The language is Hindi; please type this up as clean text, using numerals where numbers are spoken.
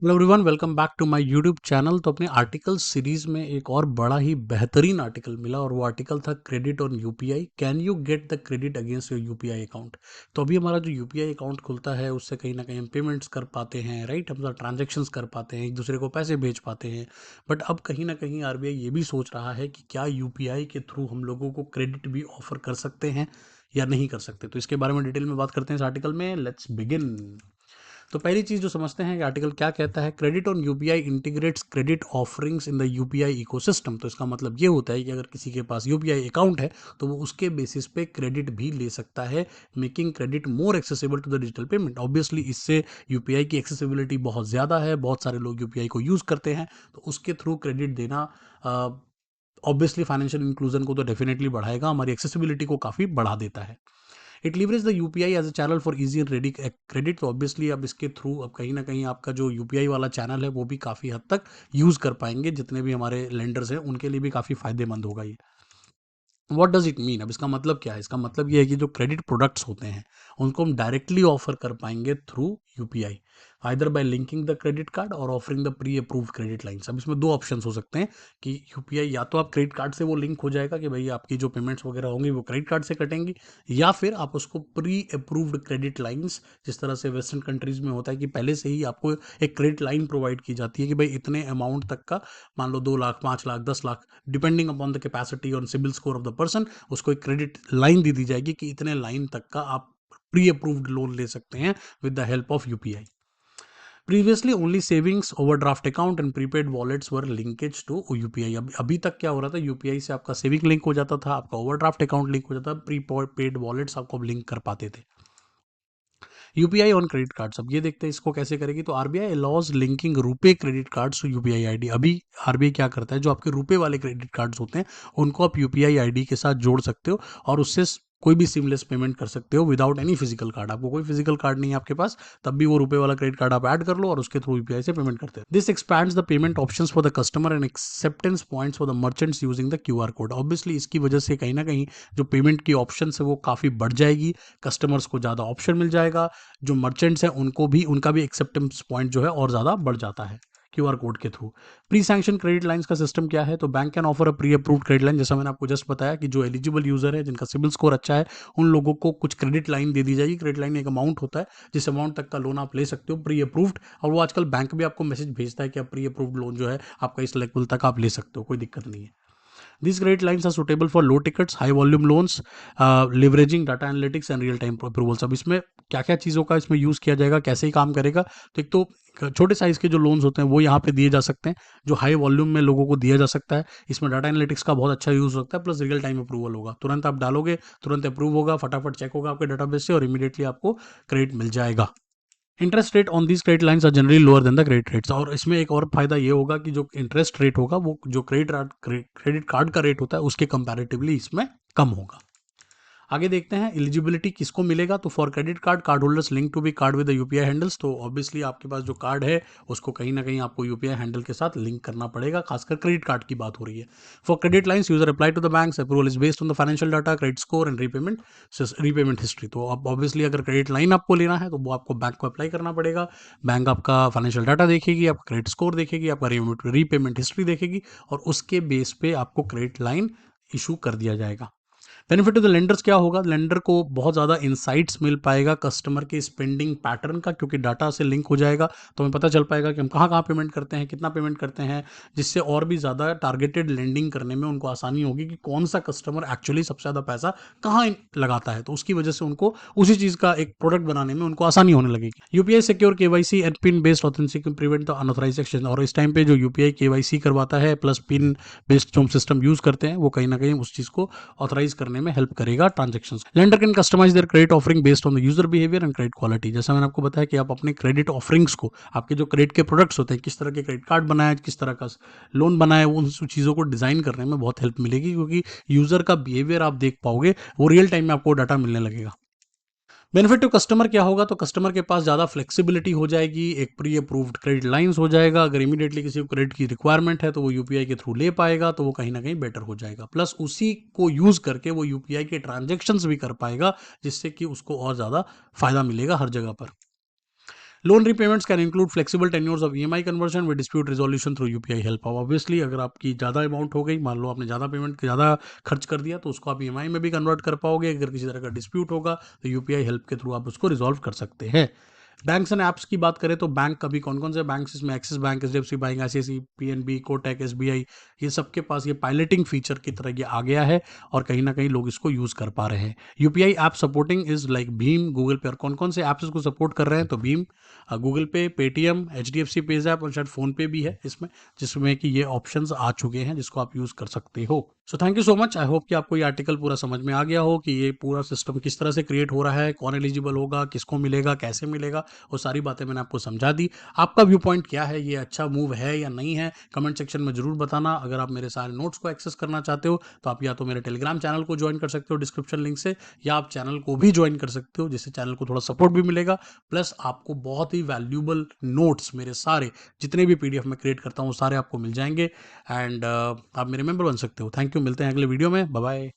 Hello everyone, welcome back to my YouTube channel. तो अपने आर्टिकल सीरीज में एक और बड़ा ही बेहतरीन आर्टिकल मिला और वो आर्टिकल था credit on UPI. Can you get the credit against your UPI account. तो अभी हमारा जो यूपीआई अकाउंट खुलता है उससे कहीं ना कहीं हम पेमेंट्स कर पाते हैं, राइट। हम ट्रांजेक्शन्स कर पाते हैं, एक दूसरे को पैसे भेज पाते हैं। बट अब कहीं ना कहीं आरबीआई ये भी सोच रहा है कि क्या यूपीआई के थ्रू हम लोगों को क्रेडिट भी ऑफर कर सकते हैं या नहीं कर सकते। तो इसके बारे में डिटेल में बात करते हैं इस आर्टिकल में। Let's begin. तो पहली चीज जो समझते हैं कि आर्टिकल क्या कहता है। Credit on UPI integrates credit offerings in the UPI ecosystem. तो इसका मतलब ये होता है कि अगर किसी के पास यूपीआई अकाउंट है तो वो उसके बेसिस पे क्रेडिट भी ले सकता है, making credit more accessible to the digital payment. Obviously इससे यूपीआई की एक्सेसिबिलिटी बहुत ज़्यादा है, बहुत सारे लोग यूपीआई को यूज़ करते हैं, तो उसके थ्रू क्रेडिट देना ऑब्वियसली फाइनेंशियल इंक्लूजन को तो डेफिनेटली बढ़ाएगा, हमारी एक्सेसिबिलिटी को काफ़ी बढ़ा देता है। It leverage the UPI as a channel for easy and ready credit. तो ऑब्वियसली अब इसके थ्रू अब कहीं ना कहीं आपका जो यूपीआई वाला चैनल है वो भी काफ़ी हद तक यूज़ कर पाएंगे, जितने भी हमारे लेंडर्स हैं उनके लिए भी काफ़ी फायदेमंद होगा ये। What does it mean. अब इसका मतलब क्या है। इसका मतलब ये है कि जो क्रेडिट प्रोडक्ट्स होते हैं उनको हम डायरेक्टली ऑफर कर पाएंगे through UPI, either by linking the credit card और offering the pre approved credit lines. अब इसमें दो ऑप्शंस हो सकते हैं कि यूपीआई या तो आप क्रेडिट कार्ड से वो लिंक हो जाएगा कि भाई आपकी जो पेमेंट्स वगैरह होंगी वो क्रेडिट कार्ड से कटेंगी, या फिर आप उसको प्री अप्रूव्ड क्रेडिट लाइंस, जिस तरह से वेस्टर्न कंट्रीज में होता है कि पहले से ही आपको एक क्रेडिट लाइन प्रोवाइड की जाती है कि भाई इतने अमाउंट तक का, मान लो 2 lakh, 5 lakh, 10 lakh, depending upon the capacity और CIBIL score of the person, उसको एक क्रेडिट लाइन दे दी जाएगी कि इतने लाइन तक का आप प्री अप्रूव्ड लोन ले सकते हैं with the help of UPI. Previously only savings, overdraft account and prepaid wallets were linkage to UPI. अभी तक क्या हो रहा था, यूपीआई से आपका सेविंग लिंक हो जाता था, आपका ओवरड्राफ्ट अकाउंट लिंक हो जाता था, प्रीपेड वॉलेट्स आपको लिंक कर पाते थे। यूपीआई ऑन क्रेडिट कार्ड्स, अब ये देखते हैं इसको कैसे करेगी। तो RBI allows linking RuPay credit cards to UPI ID. अभी आरबीआई क्या करता है, जो आपके रुपे वाले क्रेडिट कार्ड्स होते हैं उनको आप यूपीआई आईडी के साथ जोड़ सकते हो और उससे कोई भी सिमलेस पेमेंट कर सकते हो विदाउट एनी फिजिकल कार्ड। आपको कोई फिजिकल कार्ड नहीं है आपके पास, तब भी वो रुपए वाला क्रेडिट कार्ड आप ऐड कर लो और उसके थ्रू यूपीआई से पेमेंट करते हैं। This expands the payment options for the customer and acceptance points for the merchants using the QR code. Obviously इसकी वजह से कहीं ना कहीं जो पेमेंट की ऑप्शन है वो काफ़ी बढ़ जाएगी, कस्टमर्स को ज़्यादा ऑप्शन मिल जाएगा, जो मर्चेंट्स हैं उनको भी, उनका भी एक्सेप्टेंस पॉइंट जो है और ज़्यादा बढ़ जाता है क्यूआर कोड के through. Pre sanction credit lines का सिस्टम क्या है। तो bank can offer a pre approved credit line. जैसा मैंने आपको जस्ट बताया कि जो एलिजिबल यूजर है, जिनका सिविल स्कोर अच्छा है, उन लोगों को कुछ क्रेडिट लाइन दे दी जाएगी। क्रेडिट लाइन एक अमाउंट होता है जिस अमाउंट तक का लोन आप ले सकते हो प्री अप्रूव्ड, और वो आजकल बैंक भी आपको मैसेज भेजता है कि आप प्री अप्रूव्ड लोन जो है आपका इस लेवल तक आप ले सकते हो, कोई दिक्कत नहीं है। These credit lines are suitable for low tickets, high volume loans, leveraging data analytics and real time approvals। अब इसमें क्या क्या चीज़ों का इसमें यूज़ किया जाएगा, कैसे ही काम करेगा। तो एक तो छोटे साइज़ के जो लोन्स होते हैं वो यहाँ पे दिए जा सकते हैं, जो हाई वॉल्यूम में लोगों को दिया जा सकता है। इसमें डाटा एनालिटिक्स का बहुत अच्छा यूज़ होता है, प्लस रियल टाइम अप्रूवल होगा। तुरंत आप डालोगे, तुरंत अप्रूव होगा, फटाफट चेक होगा आपके डाटाबेस से और इमीडिएटली आपको क्रेडिट मिल जाएगा। Interest rate on these credit lines are generally lower than the credit rates. और इसमें एक और फायदा ये होगा कि जो इंटरेस्ट रेट होगा वो जो क्रेडिट कार्ड का रेट होता है उसके कंपैरेटिवली इसमें कम होगा। आगे देखते हैं एलिजिबिलिटी किसको मिलेगा। तो for credit card, card holders link to be card with UPI handles. तो ऑब्वियसली आपके पास जो कार्ड है उसको कहीं ना कहीं आपको यूपीआई हैंडल के साथ लिंक करना पड़ेगा, खासकर क्रेडिट कार्ड की बात हो रही है। For credit lines, user apply to the bank, approval is based on the financial data, credit score and repayment history. तो अब ऑब्वियसली अगर क्रेडिट लाइन आपको लेना है तो वो आपको बैंक को अप्लाई करना पड़ेगा। बैंक आपका फाइनेंशियल डाटा देखेगी, आपका क्रेडिट स्कोर देखेगी, आपका रीपेमेंट हिस्ट्री देखेगी और उसके बेस पे आपको क्रेडिट लाइन इशू कर दिया जाएगा। बेनिफिट टू द लेंडर्स क्या होगा। लेंडर को बहुत ज़्यादा इंसाइट्स मिल पाएगा कस्टमर के स्पेंडिंग पैटर्न का, क्योंकि डाटा से लिंक हो जाएगा तो हमें पता चल पाएगा कि हम कहाँ कहाँ पेमेंट करते हैं, कितना पेमेंट करते हैं, जिससे और भी ज़्यादा टारगेटेड लेंडिंग करने में उनको आसानी होगी कि कौन सा कस्टमर एक्चुअली सबसे ज़्यादा पैसा कहाँ लगाता है। तो उसकी वजह से उनको उसी चीज़ का एक प्रोडक्ट बनाने में उनको आसानी होने लगेगी। UPI secure KYC and PIN based authentication prevent the unauthorized exchange. और इस टाइम पे जो यूपीआई केवाईसी करवाता है प्लस पिन बेस्ड जो हम सिस्टम यूज़ करते हैं वो कहीं ना कहीं उस चीज़ को ऑथराइज करने में हेल्प करेगा transactions. Lender can customize their credit offering based on the user behaviour and credit quality. जैसा मैंने आपको बताया कि आप अपने क्रेडिट ऑफरिंग्स को, आपके जो क्रेडिट के प्रोडक्ट्स होते हैं, किस तरह के क्रेडिट कार्ड बनाए, किस तरह का लोन बनाए, उन चीज़ों को डिज़ाइन करने में बहुत हेल्प मिलेगी, क्योंकि यूजर का बिहेवियर आप देख पाओगे, वो रियल टाइम में आपको डाटा मिलने लगेगा। बेनिफिट टू कस्टमर क्या होगा। तो कस्टमर के पास ज़्यादा फ्लेक्सिबिलिटी हो जाएगी, एक प्री अप्रूव्ड क्रेडिट लाइंस हो जाएगा। अगर इमीडिएटली किसी को क्रेडिट की रिक्वायरमेंट है तो वो यूपीआई के थ्रू ले पाएगा, तो वो कहीं ना कहीं बेटर हो जाएगा। प्लस उसी को यूज़ करके वो यूपीआई के ट्रांजेक्शन्स भी कर पाएगा, जिससे कि उसको और ज़्यादा फायदा मिलेगा हर जगह पर। Loan repayments can include flexible tenures of EMI conversion with dispute resolution through UPI help. अब ऑब्वियसली अगर आपकी ज़्यादा अमाउंट हो गई, मान लो आपने ज़्यादा खर्च कर दिया, तो उसको आप ईएमआई में भी कन्वर्ट कर पाओगे। अगर किसी तरह का डिस्प्यूट होगा तो यूपीआई हेल्प के थ्रू आप उसको रिजॉल्व कर सकते हैं। बैंक्स एंड ऐप्स की बात करें तो बैंक अभी कौन कौन से बैंक्स इसमें, Axis bank, HDFC bank, ICICI, PNB, Kotak, SBI, ये सबके पास ये पायलटिंग फीचर की तरह ये आ गया है और कहीं ना कहीं लोग इसको यूज कर पा रहे हैं। UPI app supporting is like Bhim, Google पे। और कौन कौन से ऐप्स इसको सपोर्ट कर रहे हैं, तो भीम, गूगल पे, पेटीएम, एचडीएफसी पेज ऐप और शायद फोन पे भी है इसमें, जिसमें कि ये ऑप्शंस आ चुके हैं जिसको आप यूज कर सकते हो। So thank you so much. I hope कि आपको ये आर्टिकल पूरा समझ में आ गया हो कि ये पूरा सिस्टम किस तरह से क्रिएट हो रहा है, कौन एलिजिबल होगा, किसको मिलेगा, कैसे मिलेगा, वो सारी बातें मैंने आपको समझा दी। आपका व्यू पॉइंट क्या है, ये अच्छा मूव है या नहीं है, कमेंट सेक्शन में जरूर बताना। अगर आप मेरे सारे नोट्स को एक्सेस करना चाहते हो तो आप या तो मेरे टेलीग्राम चैनल को ज्वाइन कर सकते हो डिस्क्रिप्शन लिंक से, या आप चैनल को भी ज्वाइन कर सकते हो, जिससे चैनल को थोड़ा सपोर्ट भी मिलेगा, प्लस आपको बहुत ही वैल्यूएबल नोट्स मेरे सारे जितने भी पीडीएफ में क्रिएट करता हूँ सारे आपको मिल जाएंगे। एंड आप मेरे मेंबर बन सकते हो। थैंक यू, मिलते हैं अगले वीडियो में, बाय बाय।